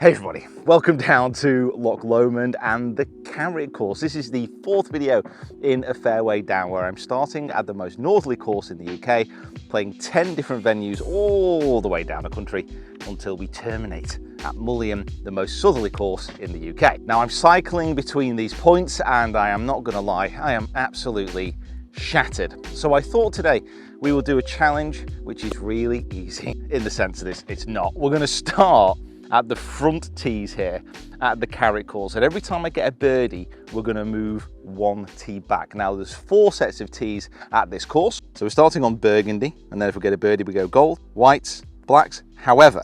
Hey everybody, welcome down to Loch Lomond and the Carrick Course. This is the fourth video in A Fairway Down, where I'm starting at the most northerly course in the UK, playing 10 different venues all the way down the country until we terminate at Mullion, the most southerly course in the UK. Now I'm cycling between these points and I am not gonna lie, I am absolutely shattered. So I thought today we will do a challenge which is really easy. In the sense of this, it's not. We're gonna start at the front tees here at the Carrick Course, and every time I get a birdie we're going to move one tee back. Now there's 4 sets of tees at this course, so we're starting on burgundy, and then if we get a birdie we go gold, whites, blacks. However,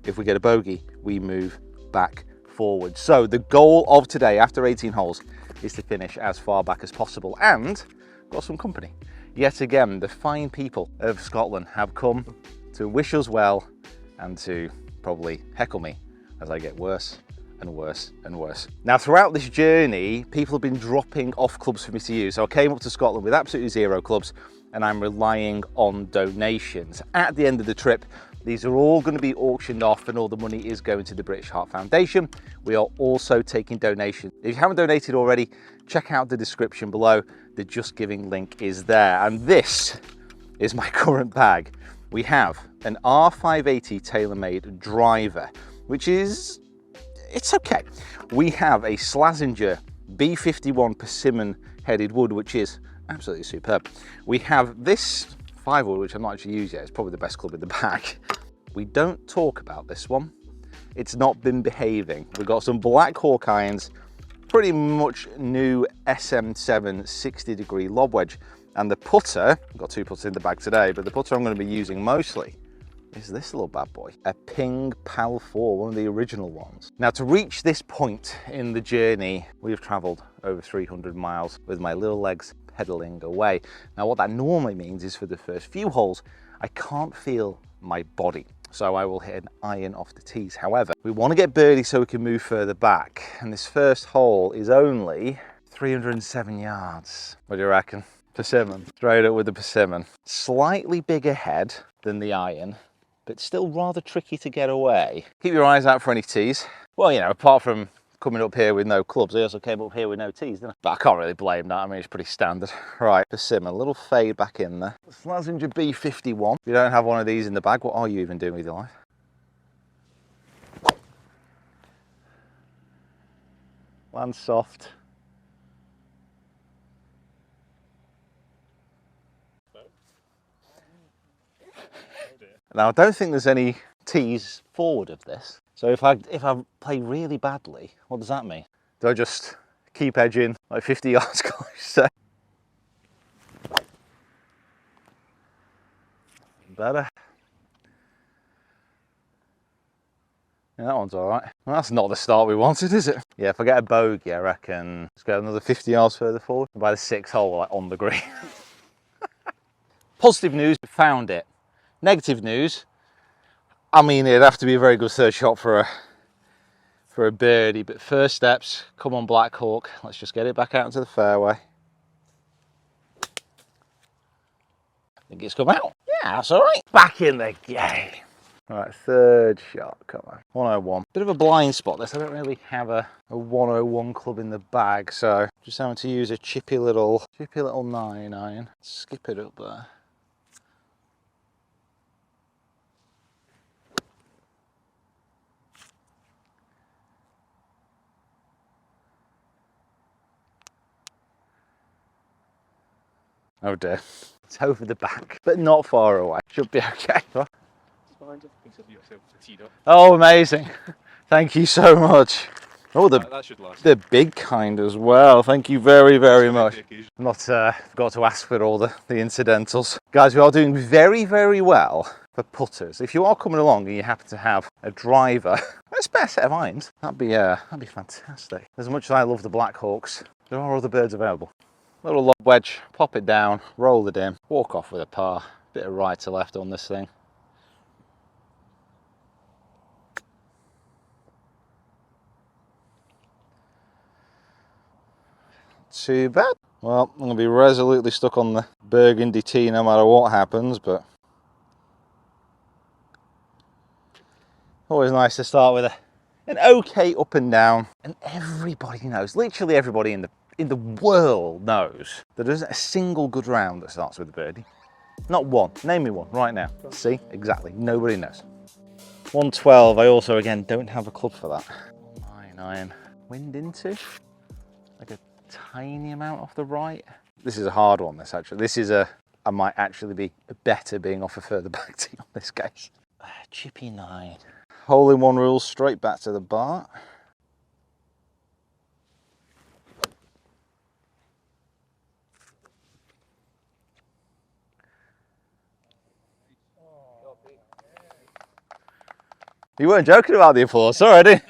if we get a bogey we move back forward. So the goal of today after 18 holes is to finish as far back as possible, and got some company. Yet again, the fine people of Scotland have come to wish us well and to probably heckle me as I get worse and worse and worse. Now throughout this journey, people have been dropping off clubs for me to use. So I came up to Scotland with absolutely 0 clubs and I'm relying on donations. At the end of the trip, these are all going to be auctioned off and all the money is going to the British Heart Foundation. We are also taking donations. If you haven't donated already, check out the description below. The Just Giving link is there. And this is my current bag. We have an R580 TaylorMade driver, which is, it's okay. We have a Slazenger B51 persimmon headed wood, which is absolutely superb. We have this 5-wood, which I've not actually used yet. It's probably the best club in the bag. We don't talk about this one. It's not been behaving. We've got some Black Hawk irons, pretty much new SM7 60-degree lob wedge. And the putter, I've got 2 putters in the bag today, but the putter I'm going to be using mostly is this little bad boy, a Ping Pal 4, one of the original ones. Now to reach this point in the journey, we have travelled over 300 miles with my little legs pedaling away. Now what that normally means is for the first few holes, I can't feel my body. So I will hit an iron off the tees. However, we want to get birdie so we can move further back. And this first hole is only 307 yards. What do you reckon? Persimmon, straight up with the persimmon. Slightly bigger head than the iron, but still rather tricky to get away. Keep your eyes out for any tees. Well, you know, apart from coming up here with no clubs, I also came up here with no tees, didn't I? But I can't really blame that. I mean, it's pretty standard. Right, persimmon, a little fade back in there. Slazenger B51. If you don't have one of these in the bag, what are you even doing with your life? Land soft. Now I don't think there's any tees forward of this. So if I play really badly, what does that mean? Do I just keep edging like 50 yards closer? Better. Yeah, that one's all right. Well, that's not the start we wanted, is it? Yeah, if I get a bogey, I reckon let's go another 50 yards further forward. And by the 6th hole, like on the green. Positive news, we found it. Negative news, I mean, it'd have to be a very good third shot for a birdie, but first steps, come on Black Hawk, let's just get it back out into the fairway. I think it's come out. Yeah, that's all right. Back in the game. All right, third shot, come on. 101. Bit of a blind spot this. I don't really have a 101 club in the bag, so just having to use a chippy little 9 iron. Skip it up there. Oh dear, it's over the back, but not far away. Should be okay. Oh, amazing. Thank you so much. Oh, that should last. The big kind as well. Thank you very, very much. I've not forgot to ask for all the incidentals. Guys, we are doing very, very well for putters. If you are coming along and you happen to have a driver, a spare set of irons, that'd be fantastic. As much as I love the Black Hawks, there are other birds available. Little lob wedge, pop it down, roll it in, walk off with a par. Bit of right to left on this thing. Too bad. Well, I'm going to be resolutely stuck on the burgundy tee no matter what happens, but always nice to start with a an okay up and down, and everybody knows, literally everybody in the world knows that there isn't a single good round that starts with a birdie. Not one. Name me one right now. See, exactly. Nobody knows. 112. I also again don't have a club for that. 9 iron. Wind into like a tiny amount off the right. This is a hard one. This actually. This is I might actually be better being off a further back tee on this case. Chippy 9. Hole in one rule, straight back to the bar. You weren't joking about the applause, already.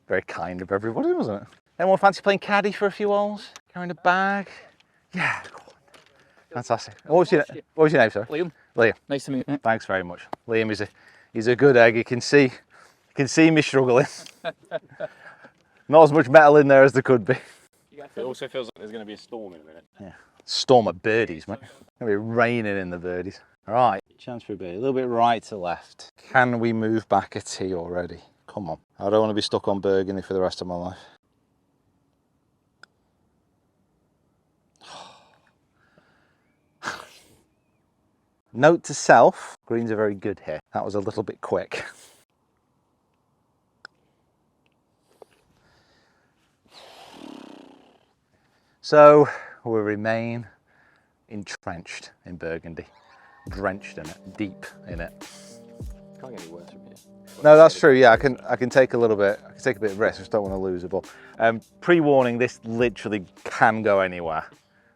Very kind of everybody, wasn't it? Anyone fancy playing caddy for a few holes? Carrying a bag? Yeah, go on. Fantastic. What was your name, sir? Liam. Liam. Nice to meet you. Thanks very much. Liam he's a good egg. You can see me struggling. Not as much metal in there as there could be. It also feels like there's going to be a storm in a minute. Yeah. Storm of birdies, mate. It's going to be raining in the birdies. All right, chance for a birdie. A little bit right to left. Can we move back a tee already? Come on. I don't want to be stuck on Burgundy for the rest of my life. Note to self, greens are very good here. That was a little bit quick. So we remain entrenched in Burgundy, drenched in it, deep in it. Can't get any worse from here. No, that's true. Yeah, I can take a little bit. I can take a bit of risk. I just don't want to lose a ball. Pre-warning: this literally can go anywhere,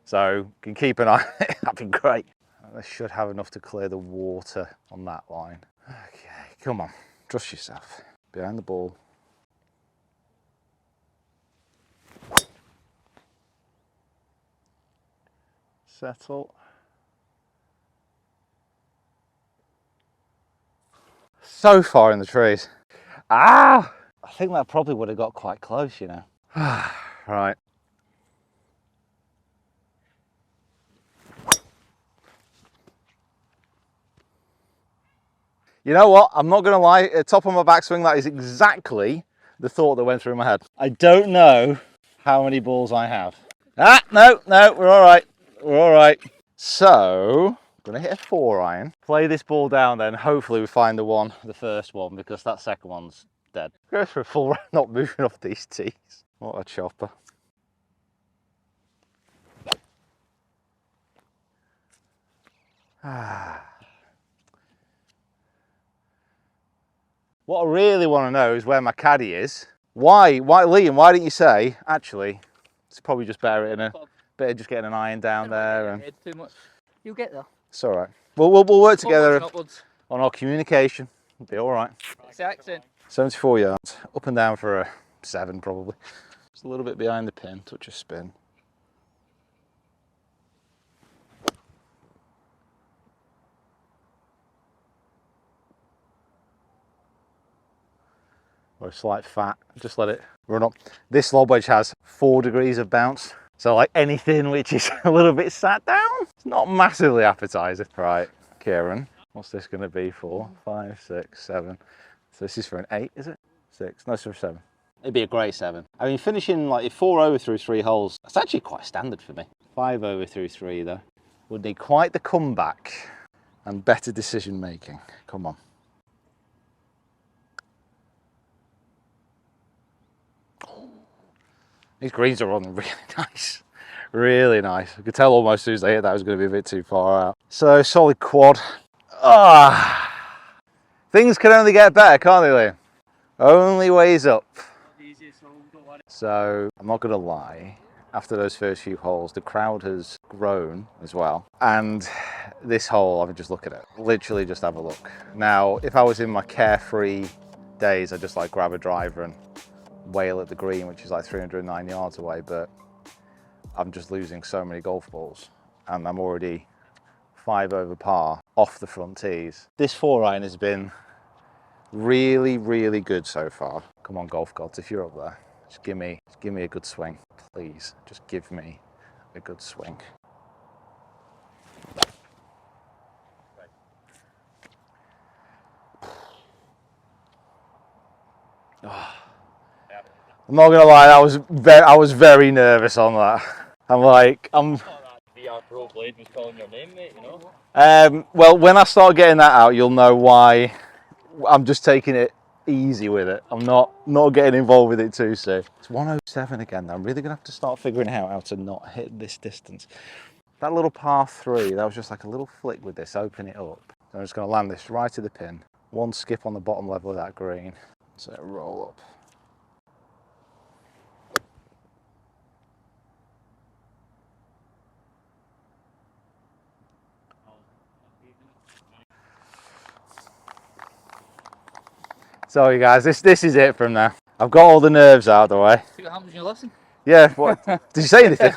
so can keep an eye on it. That'd be great. This should have enough to clear the water on that line. Okay, come on, trust yourself. Behind the ball. Settle. So far in the trees. Ah! I think that probably would have got quite close, you know. Right. You know what? I'm not going to lie. At top of my backswing, that is exactly the thought that went through my head. I don't know how many balls I have. Ah, no, we're all right. We're all right. So, I'm going to hit a 4 iron. Play this ball down then. Hopefully we find the first one, because that second one's dead. Go for a full round, not moving off these tees. What a chopper. What I really want to know is where my caddy is. Why, Liam, why didn't you say, actually, it's probably just better just getting an iron down there. And Too much. You'll get there. it's all right. We'll work together Upwards. on our communication. It'll be all right. It's accent. 74 yards, up and down for a 7 probably. Just a little bit behind the pin, touch of spin. Or a slight fat, just let it run up. This lob wedge has 4 degrees of bounce. So like anything which is a little bit sat down, it's not massively appetizing. Right, Kieran, what's this gonna be for? 5, 6, 7. So this is for an 8, is it? 6, no, it's for a 7. It'd be a great 7. I mean, finishing like 4 over through 3 holes, that's actually quite standard for me. 5 over through 3 though. Would need quite the comeback and better decision making. Come on. These greens are running really nice. Really nice. I could tell almost as soon as I hit that it was going to be a bit too far out. So, solid quad. Things can only get better, can't they, Liam? Only ways up. So, I'm not going to lie. After those first few holes, the crowd has grown as well. And this hole, I mean, just look at it. Literally just have a look. Now, if I was in my carefree days, I'd just like grab a driver and wail at the green, which is like 309 yards away, but I'm just losing so many golf balls and I'm already 5 over par off the front tees. This 4 iron has been really, really good so far. Come on, golf gods, if you're up there, just give me a good swing, please. Just give me a good swing. I'm not gonna lie, I was very nervous on that. I'm VR Pro Blade was calling your name, mate, you know? well, when I start getting that out, you'll know why I'm just taking it easy with it. I'm not getting involved with it too soon. It's 107 again though. I'm really gonna have to start figuring out how to not hit this distance. That little par 3, that was just like a little flick with this, open it up. I'm just gonna land this right to the pin. One skip on the bottom level of that green. So roll up. So you guys, this is it from now. I've got all the nerves out of the way. See what happens in your lesson? Yeah, what? Did you say anything?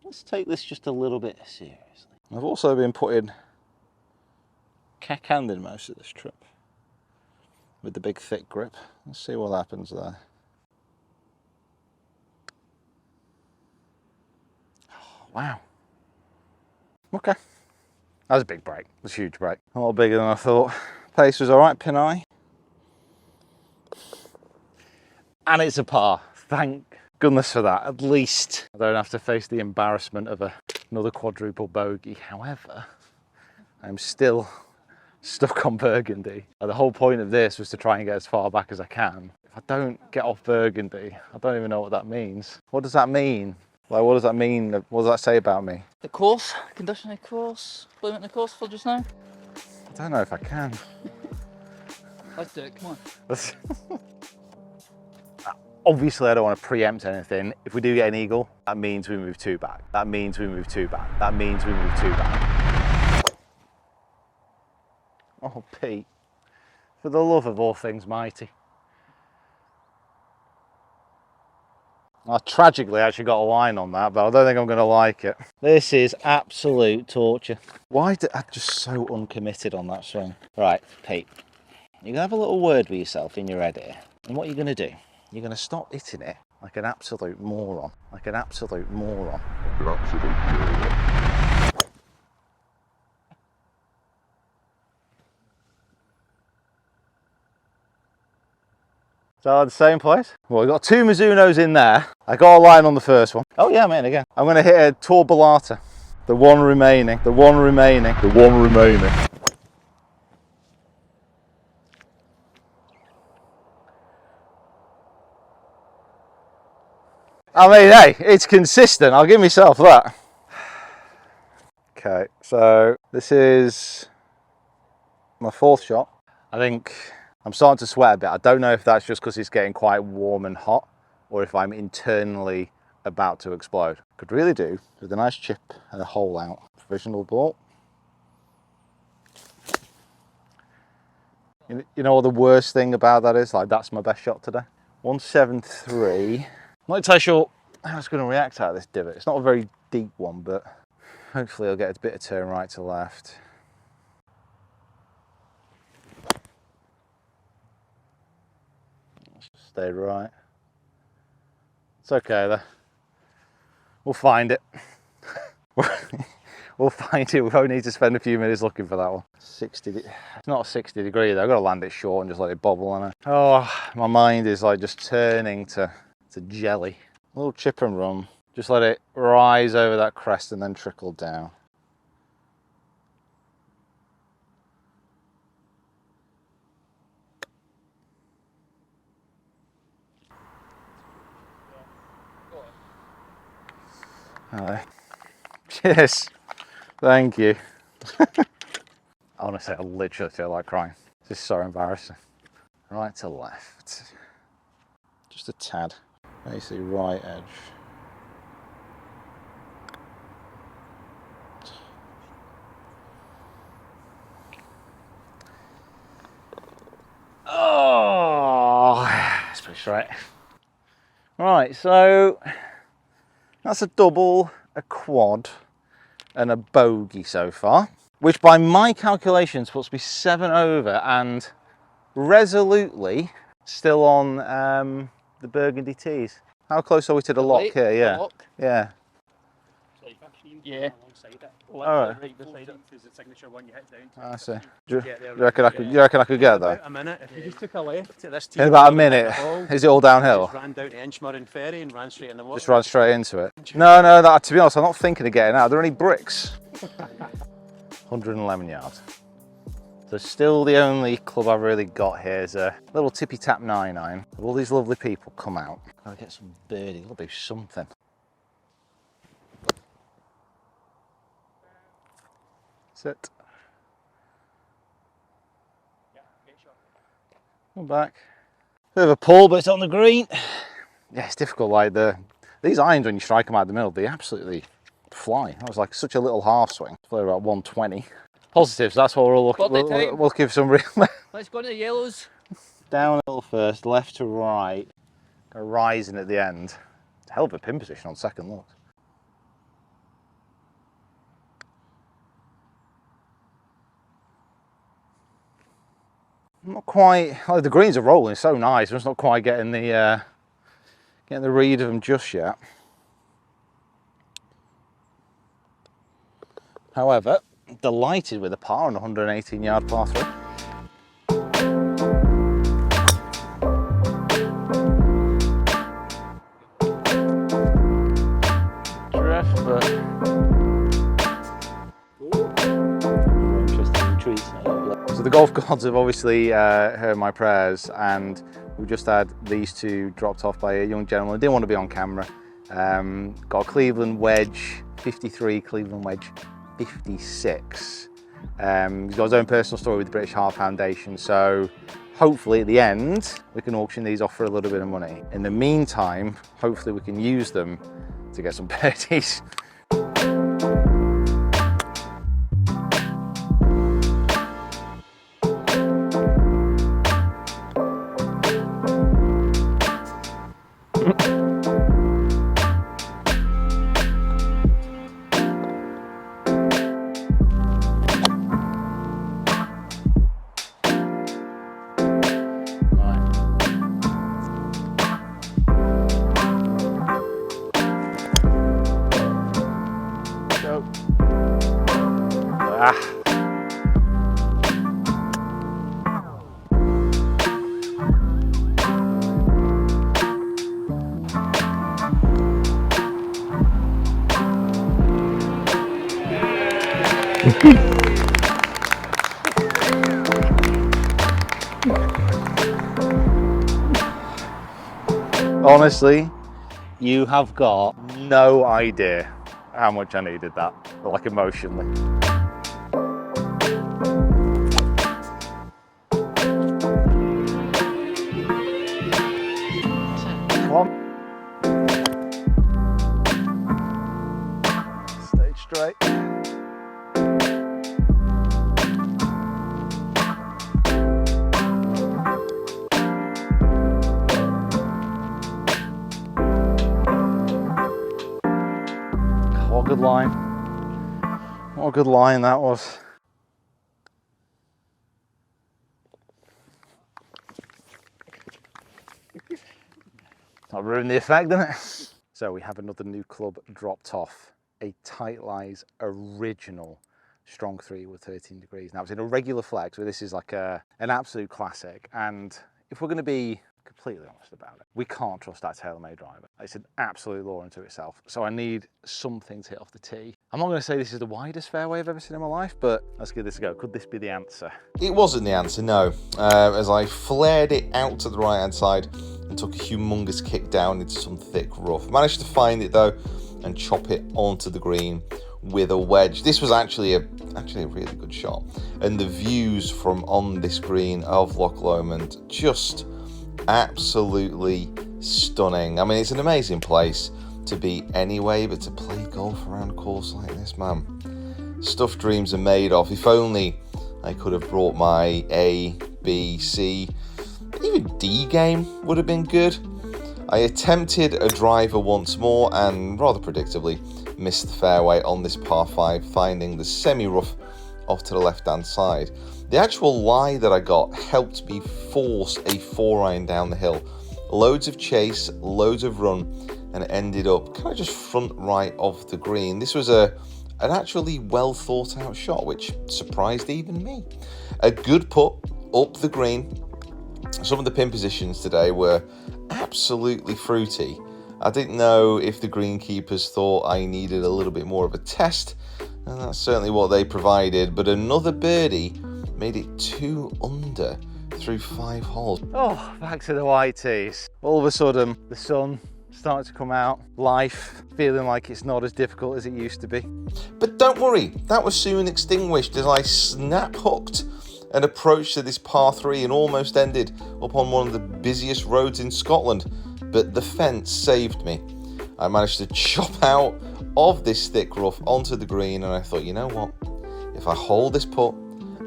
Let's take this just a little bit seriously. I've also been putting keckhand in most of this trip with the big thick grip. Let's see what happens there. Oh, wow. Okay. That was a big break. It was a huge break. A lot bigger than I thought. Pace was all right, pin eye. And it's a par. Thank goodness for that. At least I don't have to face the embarrassment of another quadruple bogey. However, I'm still stuck on Burgundy. The whole point of this was to try and get as far back as I can. If I don't get off Burgundy, I don't even know what that means. What does that mean? Like, what does that mean? What does that say about me? The course, condition of the course, blame it in the course for just now. I don't know if I can. Let's do it, come on. Obviously, I don't want to preempt anything. If we do get an eagle, that means we move 2 back. That means we move 2 back. That means we move 2 back. Oh, Pete. For the love of all things mighty. I tragically actually got a line on that, but I don't think I'm going to like it. This is absolute torture. Why did I just so uncommitted on that swing? Right, Pete. You're going to have a little word with yourself in your head here. And what you're going to do, you're going to stop hitting it like an absolute moron. Like an absolute moron. Like an absolute moron. So at the same place? Well, we've got 2 Mizunos in there. I got a line on the first one. Oh yeah, man, again. I'm going to hit a Torbalata. The one remaining. The one remaining. The one remaining. I mean, hey, it's consistent. I'll give myself that. Okay, so this is my 4th shot. I think I'm starting to sweat a bit. I don't know if that's just because it's getting quite warm and hot or if I'm internally about to explode. Could really do with a nice chip and a hole out. Provisional ball. You know what the worst thing about that is? Like, that's my best shot today. 173. I'm not entirely sure how it's going to react out of this divot. It's not a very deep one, but hopefully I'll get a bit of turn right to left. Let's just stay right. It's okay though. We'll find it. We'll find it. We won't need to spend a few minutes looking for that one. 60. It's not a 60 degree though. I've got to land it short and just let it bobble on it. Oh, my mind is like just turning to jelly. A little chip and run. Just let it rise over that crest and then trickle down. Cheers. Thank you. Honestly, I literally feel like crying. This is so embarrassing. Right to left. Just a tad. Basically right edge. Oh, that's pretty straight. Right, so that's a double, a quad, and a bogey so far, which by my calculations puts me 7 over and resolutely still on the Burgundy tees. How close are we to the lock here? Yeah. Lock. Yeah. So you've actually Yeah. Alright. Right beside it. Is the signature one you hit down to. I see. Do you reckon I could get there? A minute. If you just took a left at this In about a minute. Is it all downhill? Just ran down to Inchmurren Ferry and ran straight in the water. Just run straight into it. No, that, to be honest, I'm not thinking of getting out. Are there any bricks? 111 yards. So still the only club I've really got here is a little tippy tap 9-9. All these lovely people come out. Gotta get some birdie, gotta do something. Sit. Come back. Bit of a pull, but it's on the green. Yeah, it's difficult. Like these irons, when you strike them out the middle, they absolutely fly. That was like such a little half swing. Play about 120. Positives. That's what we're all looking. We'll give some real. Let's go to the yellows. Downhill first, left to right, rising at the end. It's a hell of a pin position on second look. Not quite. Like the greens are rolling so nice. I'm just not quite getting the read of them just yet. However, delighted with the par on a 118-yard par 3. Drift, but interesting trees. So the golf gods have obviously heard my prayers, and we've just had these two dropped off by a young gentleman who didn't want to be on camera. Got a Cleveland wedge, 53, Cleveland wedge 56. He's got his own personal story with the British Heart Foundation, so hopefully at the end we can auction these off for a little bit of money. In the meantime, hopefully we can use them to get some birdies. Honestly, you have got no idea how much I needed that, like emotionally. Come on. Stay straight. What a good line. What a good line that was. Not ruined the effect, didn't it? So we have another new club dropped off. A Tight Lies original strong 3 with 13 degrees. Now it's in a regular flex, but this is like an absolute classic. And if we're going to be completely honest about it, we can't trust that TaylorMade driver. It's an absolute law unto itself. So I need something to hit off the tee. I'm not going to say this is the widest fairway I've ever seen in my life, but let's give this a go. Could this be the answer? It wasn't the answer, no. As I flared it out to the right hand side and took a humongous kick down into some thick rough. Managed to find it though and chop it onto the green with a wedge. This was actually a really good shot, and the views from on this green of Loch Lomond just absolutely stunning. I mean, it's an amazing place to be anyway, but to play golf around a course like this, man, stuff dreams are made of. If only I could have brought my A, B, C, even D game would have been good. I attempted a driver once more and rather predictably missed the fairway on this par 5, finding the semi-rough off to the left-hand side. The actual lie that I got helped me force a 4-iron down the hill loads of chase, loads of run, and it ended up kind of just front right of the green. This was an actually well thought out shot, which surprised even me. A good putt up the green. Some of the pin positions today were absolutely fruity. I didn't know if the greenkeepers thought I needed a little bit more of a test, and that's certainly what they provided. But another birdie made it 2 under through 5 holes. Oh, back to the white tees. All of a sudden, the sun starting to come out, life feeling like it's not as difficult as it used to be. But don't worry, that was soon extinguished as I snap hooked an approach to this par 3 and almost ended up on one of the busiest roads in Scotland. But the fence saved me. I managed to chop out of this thick rough onto the green, and I thought, you know what? If I hold this putt,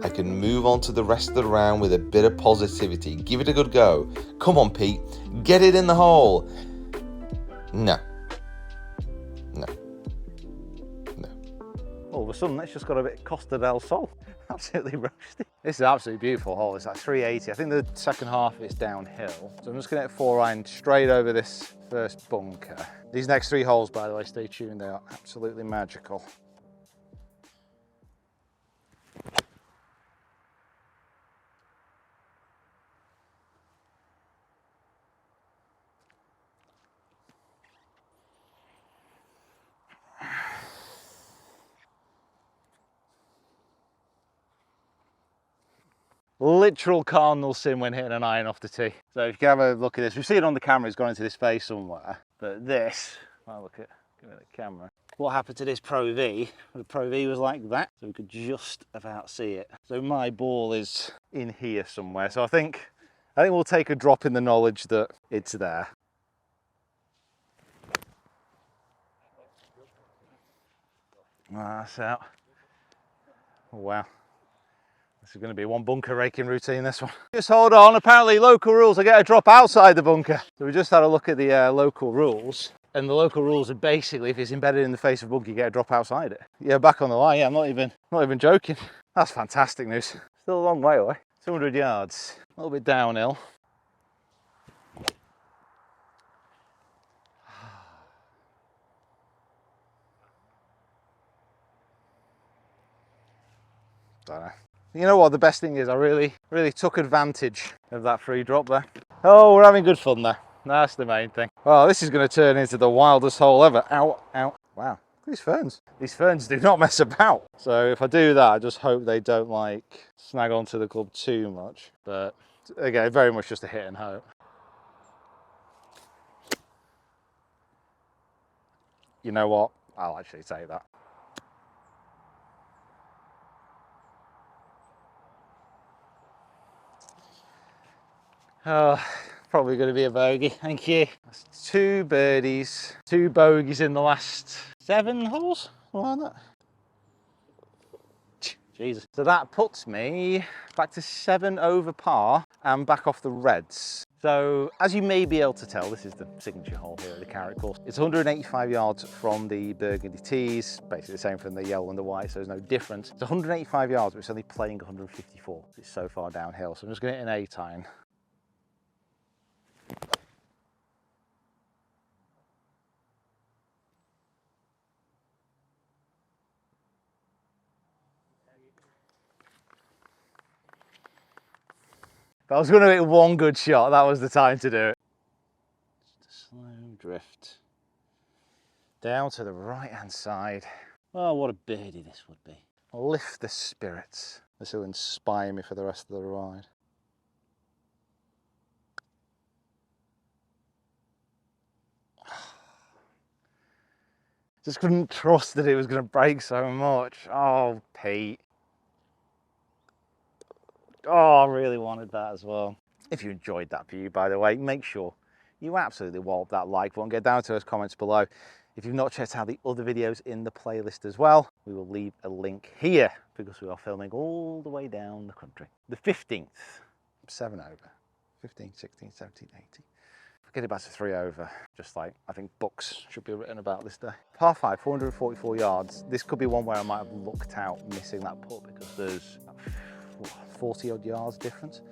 I can move on to the rest of the round with a bit of positivity. Give it a good go. Come on, Pete. Get it in the hole. No. No. No. All of a sudden, it's just got a bit Costa del Sol. Absolutely roasty. This is an absolutely beautiful hole. It's like 380. I think the second half of it's downhill. So I'm just going to hit 4-iron straight over this first bunker. These next 3 holes, by the way, stay tuned. They are absolutely magical. Literal cardinal sin when hitting an iron off the tee. So if you can have a look at this, we see it on the camera, it's gone into this face somewhere. But this, well, look at, give me the camera. What happened to this Pro V? The Pro V was like that, so we could just about see it. So my ball is in here somewhere. So I think we'll take a drop in the knowledge that it's there. That's out. Oh, wow. This is going to be one bunker raking routine, this one. Just hold on, apparently local rules, I get a drop outside the bunker. So we just had a look at the local rules, and the local rules are basically if it's embedded in the face of a bunker, you get a drop outside it. Yeah, back on the line, yeah, I'm not even joking. That's fantastic news. Still a long way away, 200 yards, a little bit downhill. Don't know. You know what, the best thing is I really took advantage of that free drop there. Oh, we're having good fun there. That's the main thing. Well, this is going to turn into the wildest hole ever. Ow, ow. Wow, these ferns. These ferns do not mess about. So if I do that, I just hope they don't like snag onto the club too much. But again, very much just a hit and hope. You know what? I'll actually take that. Oh, probably going to be a bogey, thank you. That's 2 birdies, 2 bogeys in the last 7 holes, something like that. Jesus. So that puts me back to 7 over par and back off the reds. So as you may be able to tell, this is the signature hole here at the Carrick Course. It's 185 yards from the burgundy tees, basically the same from the yellow and the white, so there's no difference. It's 185 yards, but it's only playing 154. It's so far downhill, so I'm just going to hit an 8-iron. If I was going to hit one good shot, that was the time to do it. Just a slow drift down to the right hand side. Oh, what a birdie this would be. Lift the spirits. This will inspire me for the rest of the ride. Just couldn't trust that it was going to break so much. Oh, Pete. Oh, I really wanted that as well. If you enjoyed that view, by the way, make sure you absolutely wallop that like button. Get down to those comments below. If you've not checked out the other videos in the playlist as well, we will leave a link here because we are filming all the way down the country. The 15th, 7 over, 15, 16, 17, 18. Get it back to 3 over, just like I think books should be written about this day. Par 5, 444 yards. This could be one where I might have looked out missing that putt because there's 40 odd yards difference.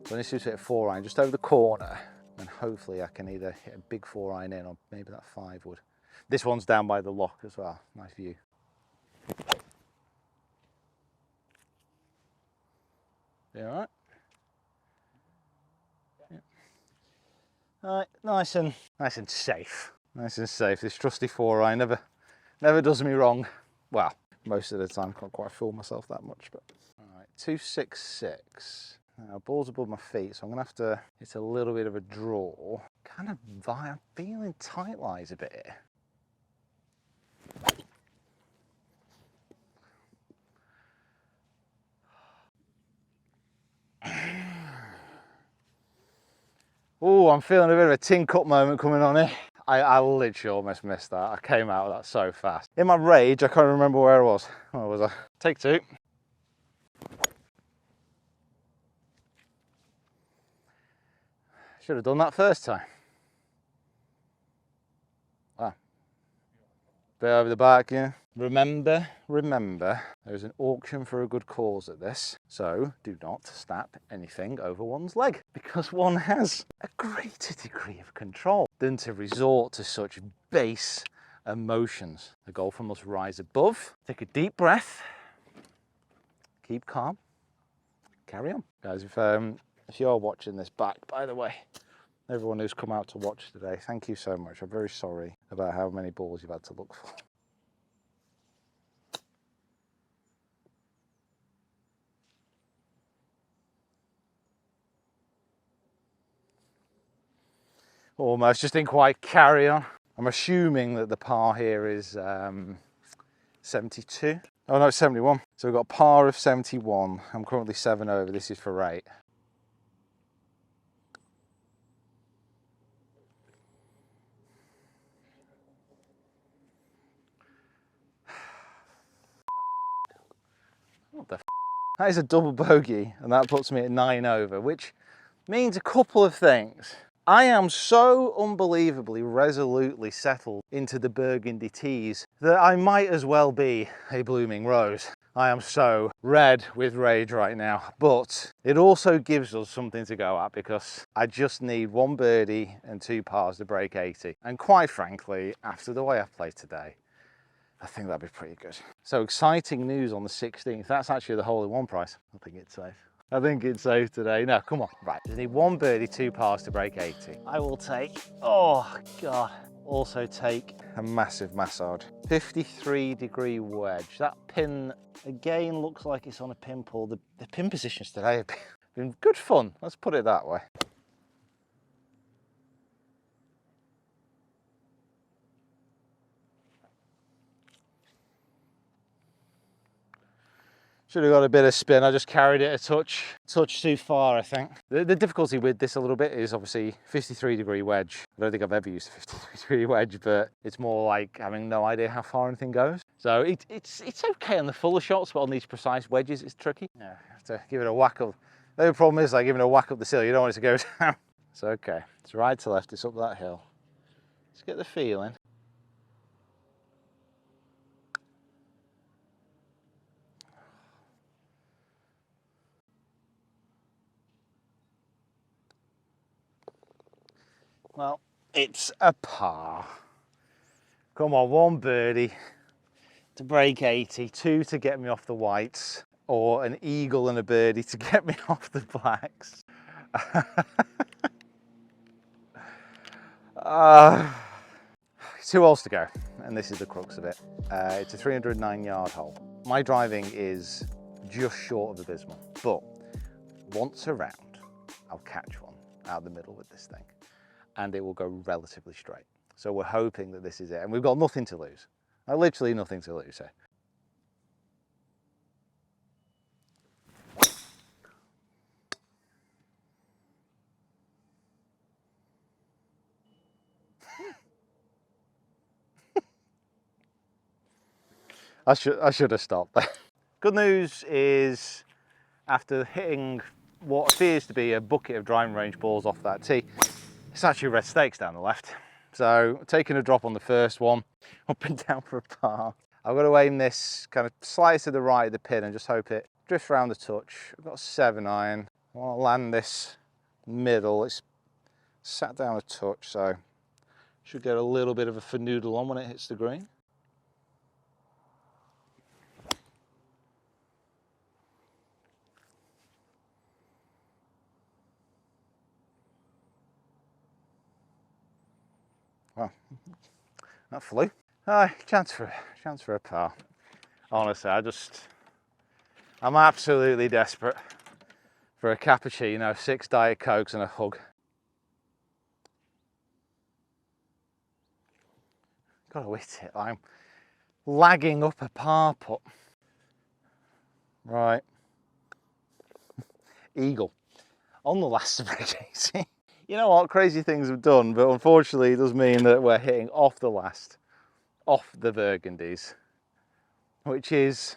So I need to hit a 4-iron just over the corner and hopefully I can either hit a big 4-iron in or maybe that 5 wood. This one's down by the lock as well, nice view. You all right? Yeah. All right, nice and safe. Nice and safe. This trusty 4-iron never does me wrong. Well, most of the time, can't quite fool myself that much, but. All right, 266. Now, ball's above my feet, so I'm gonna have to hit a little bit of a draw. I'm feeling tight lies a bit here. Oh, I'm feeling a bit of a tin cup moment coming on here. I literally almost missed that. I came out of that so fast. In my rage, I can't remember where I was. Where was I? Take 2. Should have done that first time. Ah. Bit over the back, yeah. Remember, there's an auction for a good cause at this, so do not snap anything over one's leg, because one has a greater degree of control than to resort to such base emotions. The golfer must rise above, take a deep breath, keep calm, carry on. Guys, if you're watching this back, by the way, everyone who's come out to watch today, thank you so much. I'm very sorry about how many balls you've had to look for. Almost, just didn't quite carry on. I'm assuming that the par here is 72. Oh no, it's 71. So we've got a par of 71. I'm currently 7 over. This is for 8. What the f? That is a double bogey, and that puts me at 9 over, which means a couple of things. I am so unbelievably resolutely settled into the burgundy tees that I might as well be a blooming rose. I am so red with rage right now, but it also gives us something to go at, because I just need 1 birdie and 2 pars to break 80. And quite frankly, after the way I've played today, I think that'd be pretty good. So exciting news on the 16th. That's actually the hole-in-one price. I think it's safe. I think it's safe today. No, come on. Right, just need 1 birdie, 2 pars to break 80. I will take, oh God, also take a massive massage. 53-degree wedge. That pin, again, looks like it's on a pin pull. The pin positions today have been good fun. Let's put it that way. Should have got a bit of spin. I just carried it a touch too far, I think. The difficulty with this a little bit is obviously 53-degree wedge. I don't think I've ever used a 53-degree wedge, but it's more like having no idea how far anything goes. So it's okay on the fuller shots, but on these precise wedges, it's tricky. Yeah, you have to give it a whack up. The only problem is like giving it a whack up the sill. You don't want it to go down. It's okay. It's right to left. It's up that hill. Let's get the feeling. Well, it's a par. Come on, 1 birdie to break 80, 2 to get me off the whites, or an eagle and a birdie to get me off the blacks. 2 holes to go, and this is the crux of it. It's a 309-yard hole. My driving is just short of abysmal, but once around, I'll catch one out of the middle with this thing, and it will go relatively straight. So we're hoping that this is it, and we've got nothing to lose. Literally nothing to lose here. I should have stopped. Good news is, after hitting what appears to be a bucket of driving range balls off that tee, it's actually red stakes down the left. So taking a drop on the first one, up and down for a par. I've got to aim this kind of slightly to the right of the pin and just hope it drifts around the touch. I've got a 7-iron. I want to land this middle. It's sat down a touch, so should get a little bit of a fanoodle on when it hits the green. Well, that flew. Chance for a par. Honestly, I'm absolutely desperate for a cappuccino, 6 Diet Cokes and a hug. Gotta hit it. I'm lagging up a par putt. Right. Eagle. On the last break. You know what? Crazy things have done, but unfortunately it does mean that we're hitting off the last, off the Burgundies, which is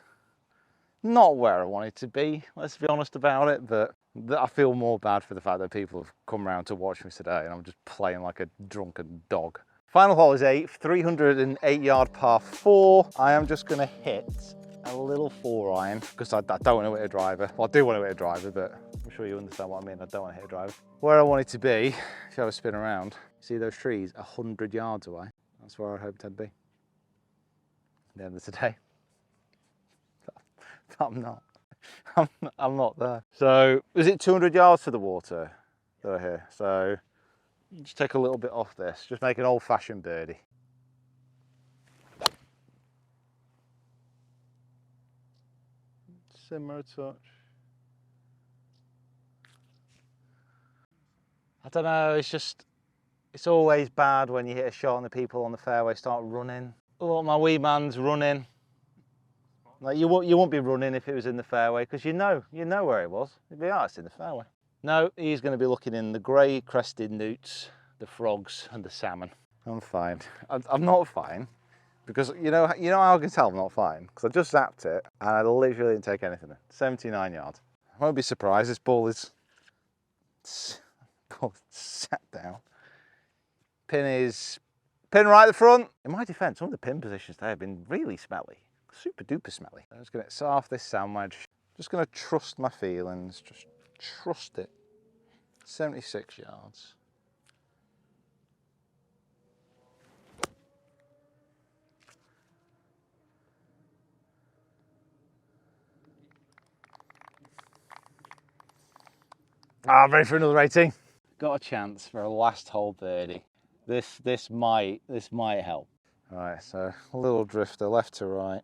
not where I wanted to be, let's be honest about it, but I feel more bad for the fact that people have come around to watch me today and I'm just playing like a drunken dog. Final hole is 8, 308 yard par 4. I am just going to hit a little 4-iron because I don't want to hit a driver. Well, I do want to hit a driver, but I'm sure you understand what I mean. I don't want to hit a driver. Where I want it to be, if you have a spin around, see those trees 100 yards away? That's where I hoped I'd be at the end of today. I'm not. I'm not there. So, is it 200 yards to the water over here? So, just take a little bit off this. Just make an old-fashioned birdie. Simmer a touch. I don't know, it's always bad when you hit a shot and the people on the fairway start running. Oh, my wee man's running. Like you won't be running if it was in the fairway because you know where it was. You'd be, oh, it's in the fairway. No, he's going to be looking in the grey crested newts, the frogs and the salmon. I'm fine. I'm not fine because you know how I can tell I'm not fine because I just zapped it and I literally didn't take anything. 79 yards. I won't be surprised. This ball is sat down. Pin right at the front. In my defence, some of the pin positions today have been really smelly. Super duper smelly. I'm just going to set off this sand wedge. Just going to trust my feelings. Just trust it. 76 yards. I'm ready for another 18. Got a chance for a last hole birdie. This might help. All right, so a little drifter left to right.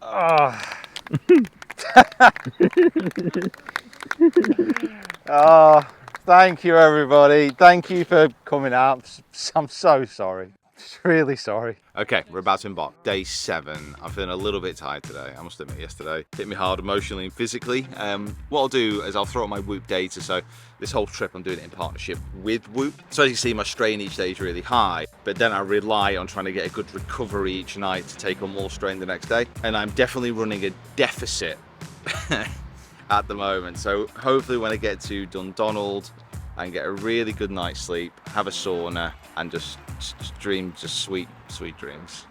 Oh. Oh, thank you everybody. Thank you for coming out. I'm so sorry. Really sorry. Okay, we're about to embark. Day 7. I'm feeling a little bit tired today. I must admit, yesterday hit me hard emotionally and physically. What I'll do is I'll throw up my Whoop data. So this whole trip I'm doing it in partnership with Whoop. So as you see, my strain each day is really high, but then I rely on trying to get a good recovery each night to take on more strain the next day. And I'm definitely running a deficit at the moment. So hopefully when I get to Dundonald and get a really good night's sleep, have a sauna and just dream just sweet dreams.